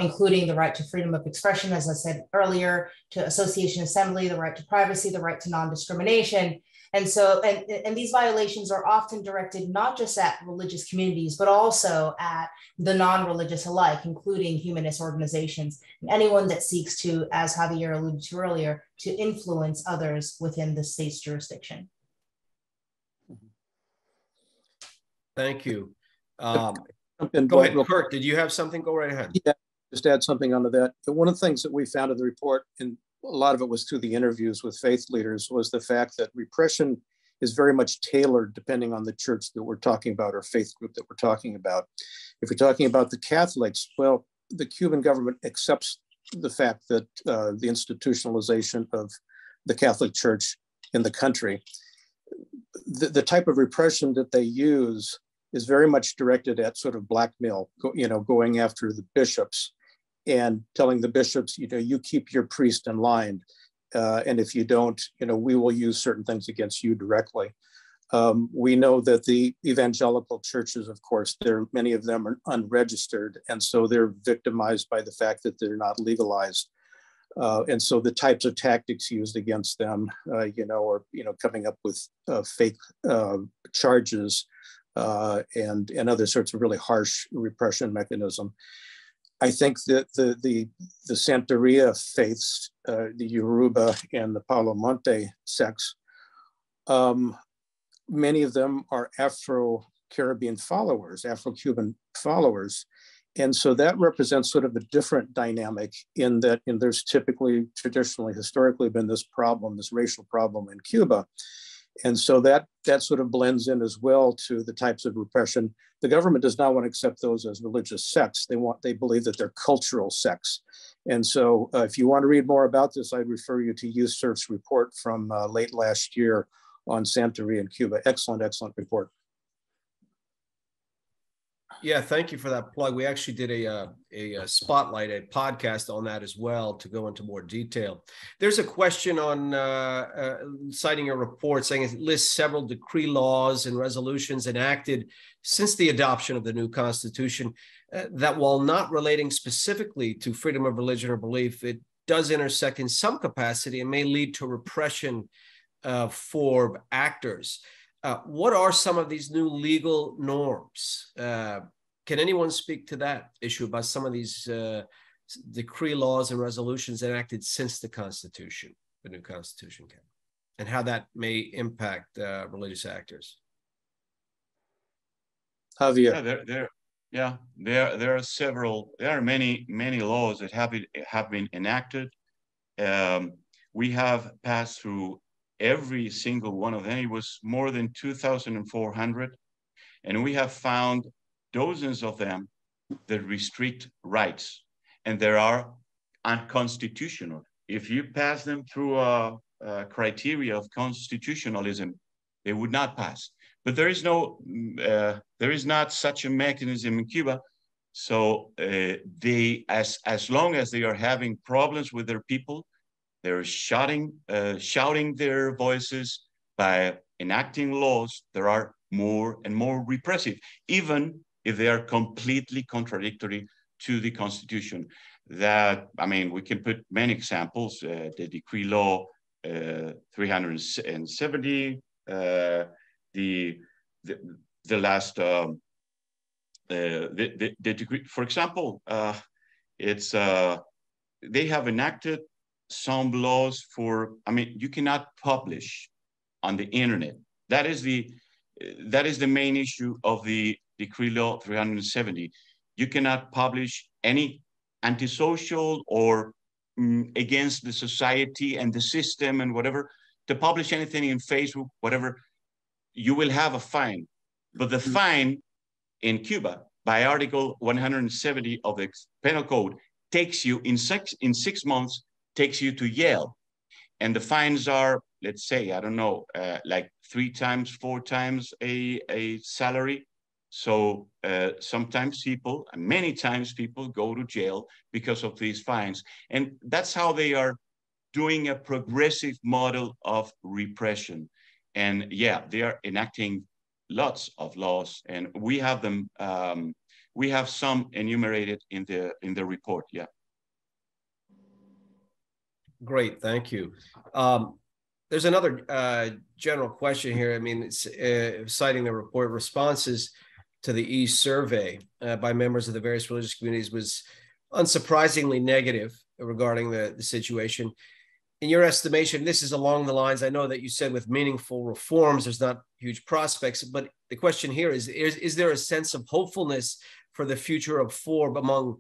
including the right to freedom of expression, as I said earlier, to association assembly, the right to privacy, the right to non-discrimination. And so, and these violations are often directed not just at religious communities, but also at the non-religious alike, including humanist organizations, and anyone that seeks to, as Javier alluded to earlier, to influence others within the state's jurisdiction. Thank you. Go ahead, Kirk, did you have something? Go right ahead. Yeah, just add something onto that. One of the things that we found in the report, and a lot of it was through the interviews with faith leaders, was the fact that repression is very much tailored depending on the church that we're talking about or faith group that we're talking about. If we're talking about the Catholics, well, the Cuban government accepts the fact that the institutionalization of the Catholic Church in the country, the type of repression that they use is very much directed at sort of blackmail, going after the bishops and telling the bishops, you keep your priest in line. And if you don't, we will use certain things against you directly. We know that the evangelical churches, of course, many of them are unregistered. And so they're victimized by the fact that they're not legalized. And so the types of tactics used against them, are coming up with fake charges and other sorts of really harsh repression mechanism. I think that the Santeria faiths, the Yoruba and the Palo Monte sects, many of them are Afro-Caribbean followers, Afro-Cuban followers. And so that represents sort of a different dynamic in that there's traditionally, historically been this problem, this racial problem in Cuba. And so that sort of blends in as well to the types of repression. The government does not want to accept those as religious sects. They believe that they're cultural sects. And so if you want to read more about this, I'd refer you to USCIRF's report from late last year on Santeria in Cuba. Excellent, excellent report. Yeah, thank you for that plug. We actually did a spotlight, a podcast on that as well to go into more detail. There's a question on citing a report saying it lists several decree laws and resolutions enacted since the adoption of the new Constitution that, while not relating specifically to freedom of religion or belief, it does intersect in some capacity and may lead to repression of FoRB actors. What are some of these new legal norms? Can anyone speak to that issue about some of these decree laws and resolutions enacted since the Constitution, the new Constitution came, and how that may impact religious actors? Javier. There are many laws that have been enacted. We have passed through every single one of them. It was more than 2,400. And we have found dozens of them that restrict rights. And there are unconstitutional. If you pass them through a criteria of constitutionalism, they would not pass. But there is not such a mechanism in Cuba. So as long as they are having problems with their people, they're shouting their voices by enacting laws that are more and more repressive, even if they are completely contradictory to the Constitution. We can put many examples. The decree law 370, the last the decree, for example, they have enacted some laws for, you cannot publish on the internet. That is the main issue of the Decree Law 370. You cannot publish any antisocial or against the society and the system and whatever. To publish anything in Facebook, whatever, you will have a fine. But the fine in Cuba, by Article 170 of the Penal Code, takes you in 6 months, takes you to jail. And the fines are, let's say, I don't know, like 3 times, 4 times a salary. So sometimes many times people go to jail because of these fines. And that's how they are doing a progressive model of repression. And yeah, they are enacting lots of laws, and we have them. We have some enumerated in the report. Yeah. Great, thank you. There's another general question here. It's citing the report, responses to the e-survey by members of the various religious communities was unsurprisingly negative regarding the situation. in your estimation, this is along the lines, I know that you said with meaningful reforms, there's not huge prospects, but the question here is there a sense of hopefulness for the future of FoRB among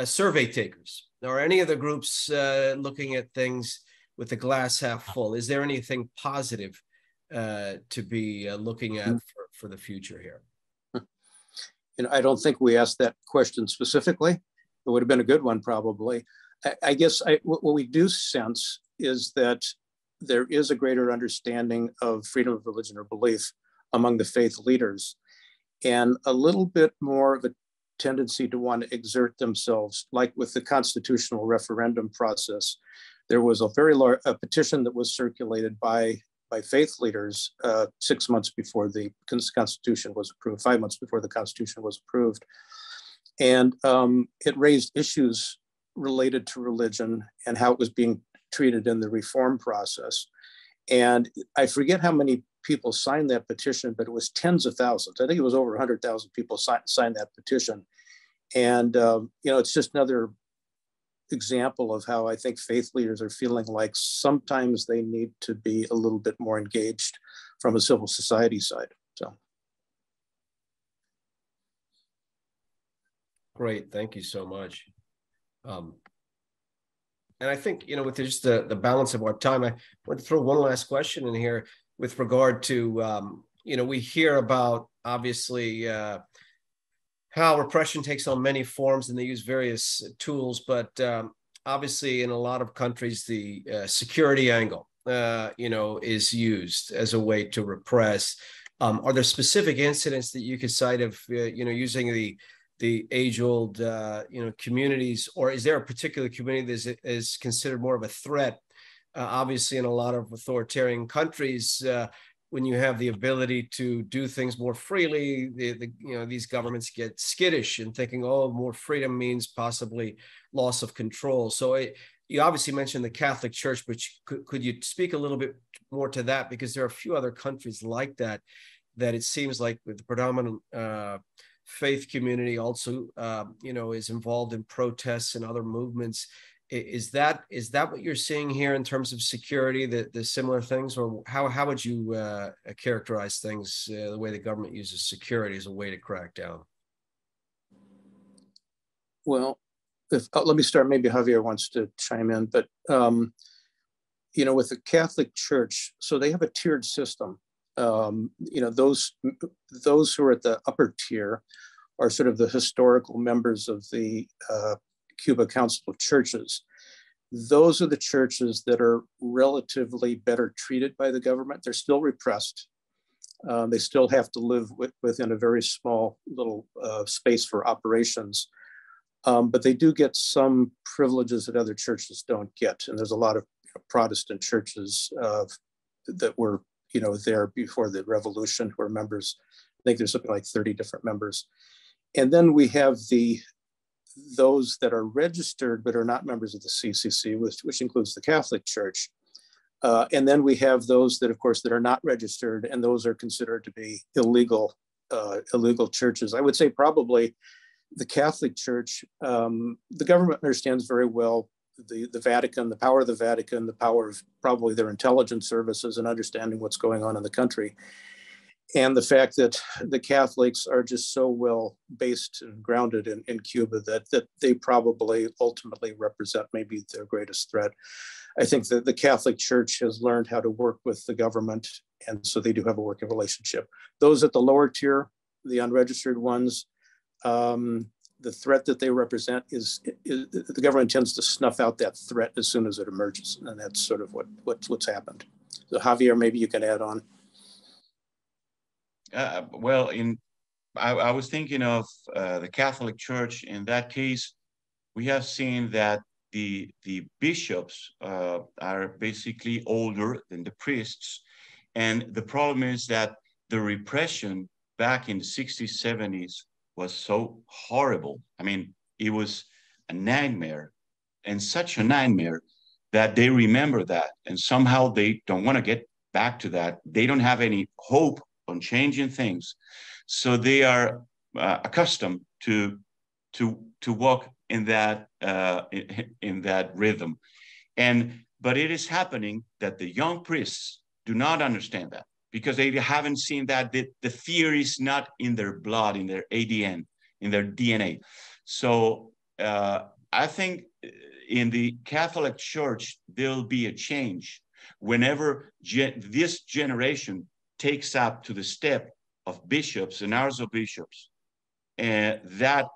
survey takers? Are any of the groups looking at things with the glass half full? Is there anything positive to be looking at for the future here? I don't think we asked that question specifically. It would have been a good one, probably. I guess what we do sense is that there is a greater understanding of freedom of religion or belief among the faith leaders, and a little bit more of a tendency to want to exert themselves, like with the constitutional referendum process. There was a very large petition that was circulated by faith leaders 6 months before the Constitution was approved, 5 months before the Constitution was approved. And it raised issues related to religion and how it was being treated in the reform process. And I forget how many people signed that petition, but it was tens of thousands. I think it was over 100,000 people signed that petition. And, it's just another example of how I think faith leaders are feeling like sometimes they need to be a little bit more engaged from a civil society side. So. Great, thank you so much. And I think, with just the balance of our time, I want to throw one last question in here with regard to, we hear about, obviously, how repression takes on many forms and they use various tools, but obviously in a lot of countries, the security angle, is used as a way to repress. Are there specific incidents that you could cite of, using the age-old, communities, or is there a particular community that is considered more of a threat? Obviously, in a lot of authoritarian countries, when you have the ability to do things more freely, these governments get skittish and thinking, oh, more freedom means possibly loss of control. So you obviously mentioned the Catholic Church, but could you speak a little bit more to that? Because there are a few other countries like that it seems like with the predominant faith community also, is involved in protests and other movements. Is that what you're seeing here in terms of security, the similar things, or how would you characterize things, the way the government uses security as a way to crack down? Well, let me start. Maybe Javier wants to chime in, but with the Catholic Church, so they have a tiered system. Those who are at the upper tier are sort of the historical members of the Cuba Council of Churches. Those are the churches that are relatively better treated by the government. They're still repressed. They still have to live within a very small little space for operations. But they do get some privileges that other churches don't get. And there's a lot of Protestant churches that were there before the revolution who are members. I think there's something like 30 different members. And then we have those that are registered but are not members of the CCC, which includes the Catholic Church. And then we have those that, of course, that are not registered, and those are considered to be illegal churches. I would say probably the Catholic Church, the government understands very well the Vatican, the power of the Vatican, the power of probably their intelligence services and understanding what's going on in the country. And the fact that the Catholics are just so well based and grounded in Cuba that they probably ultimately represent maybe their greatest threat. I think that the Catholic Church has learned how to work with the government, and so they do have a working relationship. Those at the lower tier, the unregistered ones, the threat that they represent is the government tends to snuff out that threat as soon as it emerges, and that's sort of what's happened. So Javier, maybe you can add on. I was thinking of the Catholic Church. In that case, we have seen that the bishops are basically older than the priests. And the problem is that the repression back in the 60s, 70s was so horrible. I mean, it was a nightmare, and such a nightmare that they remember that. And somehow they don't want to get back to that. They don't have any hope on changing things. So they are accustomed to walk in that rhythm. And But it is happening that the young priests do not understand that because they haven't seen that the fear is not in their blood, in their ADN, in their DNA. So I think in the Catholic Church, there'll be a change whenever this generation takes up to the step of bishops and archbishops. And that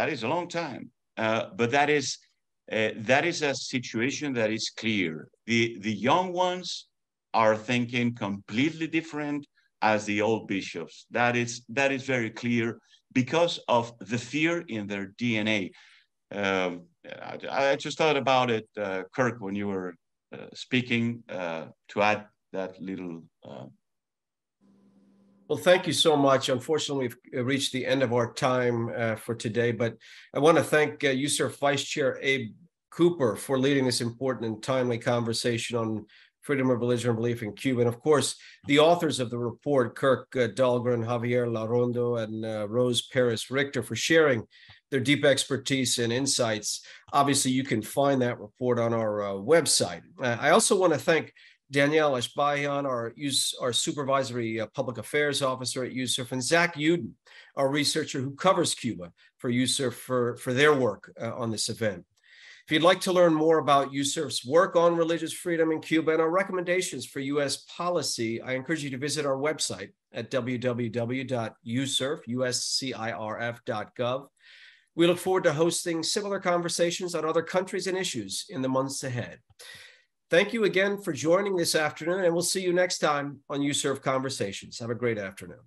is a long time. But that is a situation that is clear. The young ones are thinking completely different as the old bishops. That is very clear because of the fear in their DNA. I just thought about it, Kirk, when you were speaking, to add that little. Well, thank you so much. Unfortunately, we've reached the end of our time for today, but I want to thank USCIRF Vice Chair Abe Cooper for leading this important and timely conversation on freedom of religion and belief in Cuba. And of course, the authors of the report, Kirk Dalhgren, Javier Larrondo, and Rose Parris Richter, for sharing their deep expertise and insights. Obviously, you can find that report on our website. I also want to thank Danielle Ashbahian, our supervisory public affairs officer at USCIRF, and Zach Uden, our researcher who covers Cuba for USCIRF for their work on this event. If you'd like to learn more about USCIRF's work on religious freedom in Cuba and our recommendations for U.S. policy, I encourage you to visit our website at www.uscirf.gov. We look forward to hosting similar conversations on other countries and issues in the months ahead. Thank you again for joining this afternoon, and we'll see you next time on USCIRF Conversations. Have a great afternoon.